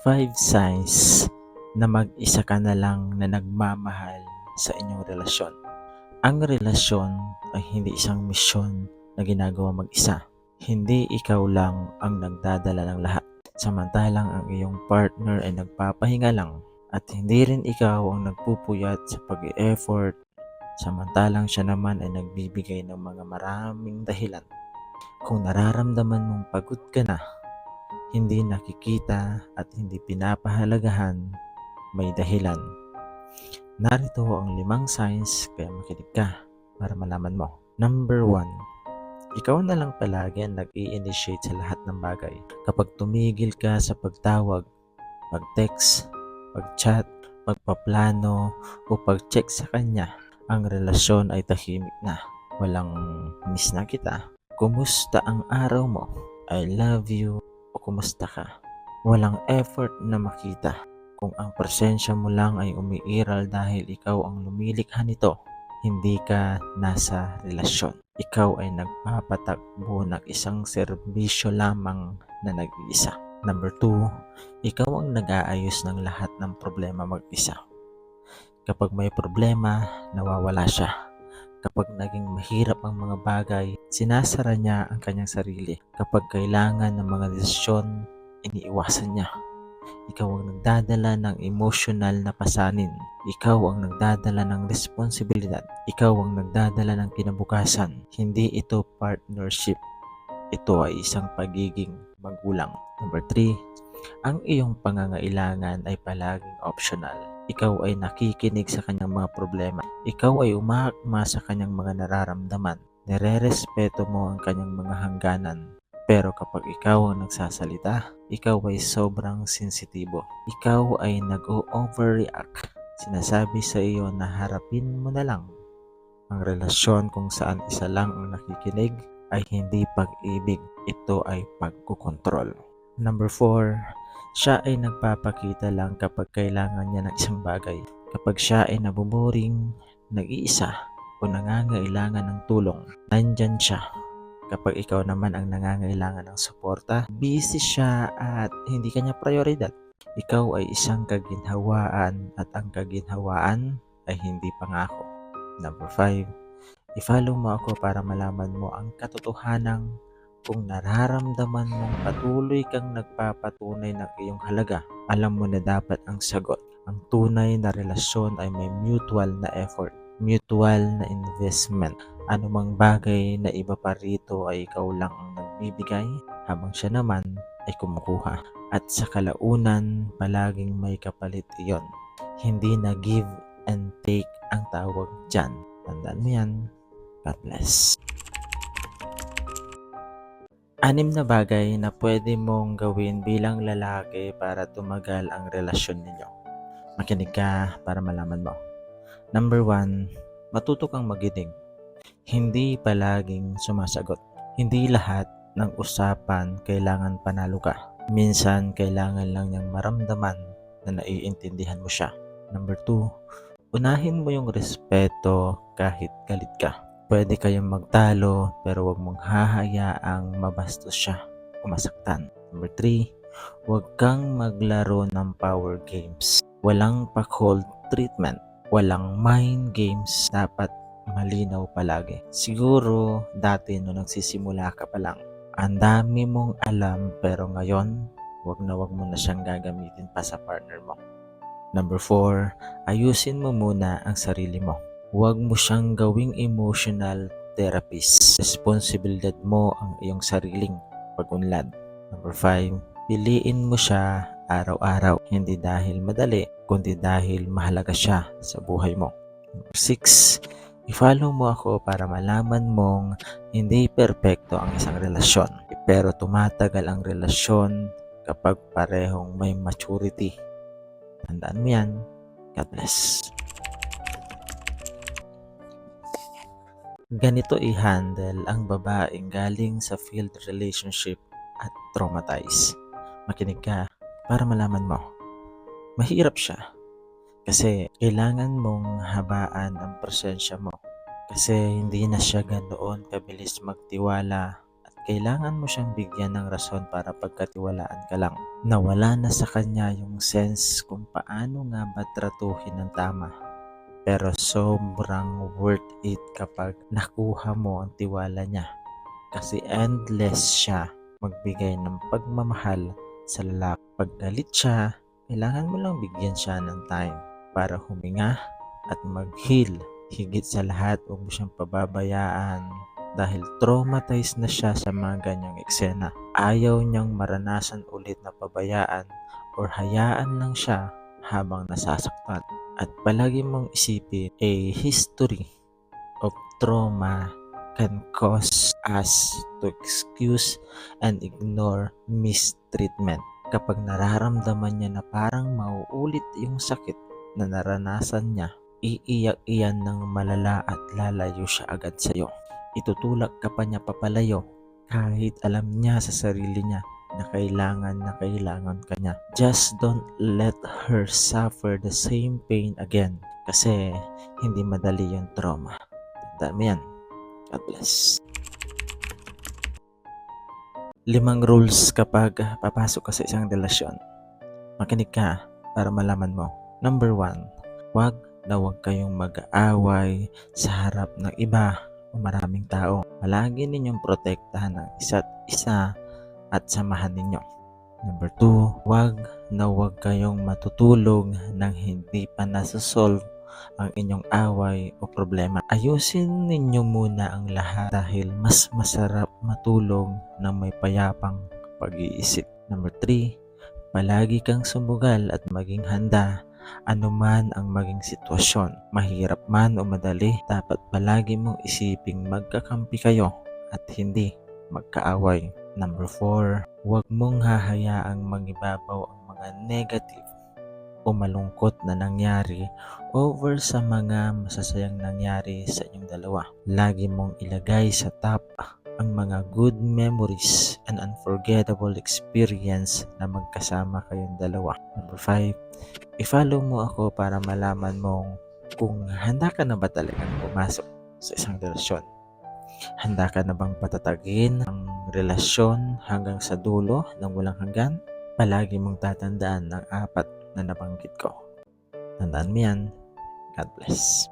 5 signs na mag-isa ka na lang na nagmamahal sa inyong relasyon. Ang relasyon ay hindi isang misyon na ginagawa mag-isa. Hindi ikaw lang ang nagdadala ng lahat. Samantalang ang iyong partner ay nagpapahinga lang at hindi rin ikaw ang nagpupuyat sa pag-e-effort. Samantalang siya naman ay nagbibigay ng mga maraming dahilan. Kung nararamdaman mong pagod ka na, hindi nakikita at hindi pinapahalagahan, may dahilan. Narito ang 5 signs, kaya makinig ka para malaman mo. Number 1, ikaw na lang palagi ang nag-i-initiate sa lahat ng bagay. Kapag tumigil ka sa pagtawag, pag-text, pag-chat, pagpaplano o pag-check sa kanya, ang relasyon ay tahimik na. Walang miss na kita, kumusta ang araw mo, I love you, o kumusta ka. Walang effort na makita. Kung ang presensya mo lang ay umiiral dahil ikaw ang lumilikha nito, hindi ka nasa relasyon. Ikaw ay nagpapatakbo ng isang serbisyo lamang na nag-iisa. Number 2, ikaw ang nag-aayos ng lahat ng problema mag-isa. Kapag may problema, nawawala siya. Kapag naging mahirap ang mga bagay, sinasara niya ang kanyang sarili. Kapag kailangan ng mga desisyon, iniiwasan niya. Ikaw ang nagdadala ng emotional na pasanin. Ikaw ang nagdadala ng responsibilidad. Ikaw ang nagdadala ng kinabukasan. Hindi ito partnership. Ito ay isang pagiging magulang. Number 3, ang iyong pangangailangan ay palaging optional. Ikaw ay nakikinig sa kanyang mga problema. Ikaw ay umaakma sa kanyang mga nararamdaman. Nire-respeto mo ang kanyang mga hangganan. Pero kapag ikaw ang nagsasalita, ikaw ay sobrang sensitibo. Ikaw ay nag-overreact. Sinasabi sa iyo na harapin mo na lang. Ang relasyon kung saan isa lang ang nakikinig ay hindi pag-ibig. Ito ay pagkukontrol. Number 4, siya ay nagpapakita lang kapag kailangan niya ng isang bagay. Kapag siya ay naboboring, nag-iisa, o nangangailangan ng tulong, nandyan siya. Kapag ikaw naman ang nangangailangan ng suporta, busy siya at hindi kanya prioridad. Ikaw ay isang kaginhawaan at ang kaginhawaan ay hindi pangako. Number 5, i-follow mo ako para malaman mo ang katotohanan. Kung nararamdaman mong patuloy kang nagpapatunay ng iyong halaga, alam mo na dapat ang sagot. Ang tunay na relasyon ay may mutual na effort, mutual na investment. Anumang bagay na iba pa rito ay ikaw lang ang nagbibigay, habang siya naman ay kumukuha. At sa kalaunan, palaging may kapalit iyon. Hindi na give and take ang tawag dyan. Tandaan mo yan. God bless. 6 na bagay na pwede mong gawin bilang lalaki para tumagal ang relasyon ninyo. Makinig ka para malaman mo. Number 1, matuto kang maginig. Hindi palaging sumasagot. Hindi lahat ng usapan kailangan panalo ka. Minsan kailangan lang niyang maramdaman na naiintindihan mo siya. Number 2, unahin mo yung respeto kahit galit ka. Pwede kayong magtalo pero huwag mong hahayaang mabastos siya o masaktan. Number 3, huwag kang maglaro ng power games. Walang pa-cold treatment. Walang mind games. Dapat malinaw palagi. Siguro dati nung nagsisimula ka pa lang, ang dami mong alam pero ngayon, huwag mo na siyang gagamitin pa sa partner mo. Number 4, ayusin mo muna ang sarili mo. Huwag mo siyang gawing emotional therapist. Responsibilidad mo ang iyong sariling pag-unlad. Number 5, piliin mo siya araw-araw. Hindi dahil madali, kundi dahil mahalaga siya sa buhay mo. Number 6, i-follow mo ako para malaman mong hindi perpekto ang isang relasyon. Pero tumatagal ang relasyon kapag parehong may maturity. Tandaan mo yan. God bless. Ganito i-handle ang babaeng galing sa failed relationship at traumatized. Makinig ka para malaman mo. Mahirap siya kasi kailangan mong habaan ang presensya mo. Kasi hindi na siya ganoon kabilis magtiwala at kailangan mo siyang bigyan ng rason para pagkatiwalaan ka lang. Nawala na sa kanya yung sense kung paano nga ba tratuhin ng tama. Pero sobrang worth it kapag nakuha mo ang tiwala niya. Kasi endless siya magbigay ng pagmamahal sa lalaki. Pag galit siya, kailangan mo lang bigyan siya ng time para huminga at mag-heal. Higit sa lahat, huwag mo siyang pababayaan dahil traumatized na siya sa mga ganyang eksena. Ayaw niyang maranasan ulit na pabayaan or hayaan lang siya habang nasasaktan. At palagi mong isipin, a history of trauma can cause us to excuse and ignore mistreatment. Kapag nararamdaman niya na parang mauulit yung sakit na naranasan niya, iiyak iyan ng malala at lalayo siya agad sa'yo. Itutulak ka pa niya papalayo kahit alam niya sa sarili niya na kailangan ka niya. Just don't let her suffer the same pain again kasi hindi madali yung trauma. Tandaan mo yan. God bless. 5 rules kapag papasok ka sa isang relasyon. Makinig ka para malaman mo. Number 1, huwag kayong mag-aaway sa harap ng iba o maraming tao. Palagi ninyong protektahan ang isa't isa at samahan ninyo. Number 2, huwag kayong matutulog nang hindi pa nasosolve ang inyong away o problema. Ayusin ninyo muna ang lahat dahil mas masarap matulog ng may payapang pag-iisip. Number 3, palagi kang sumugal at maging handa anuman ang maging sitwasyon. Mahirap man o madali, dapat palagi mong isiping magkakampi kayo at hindi magkaaway. Number 4, huwag mong hahayaang mangibabaw ang mga negative o malungkot na nangyari over sa mga masasayang nangyari sa inyong dalawa. Lagi mong ilagay sa top ang mga good memories and unforgettable experience na magkasama kayong dalawa. Number 5, i-follow mo ako para malaman mong kung handa ka na ba talagang pumasok sa isang relasyon. Handa ka na bang patatagin ang relasyon hanggang sa dulo ng walang hanggan? Palagi mong tatandaan ang 4 na nabanggit ko. Tandaan mo yan. God bless.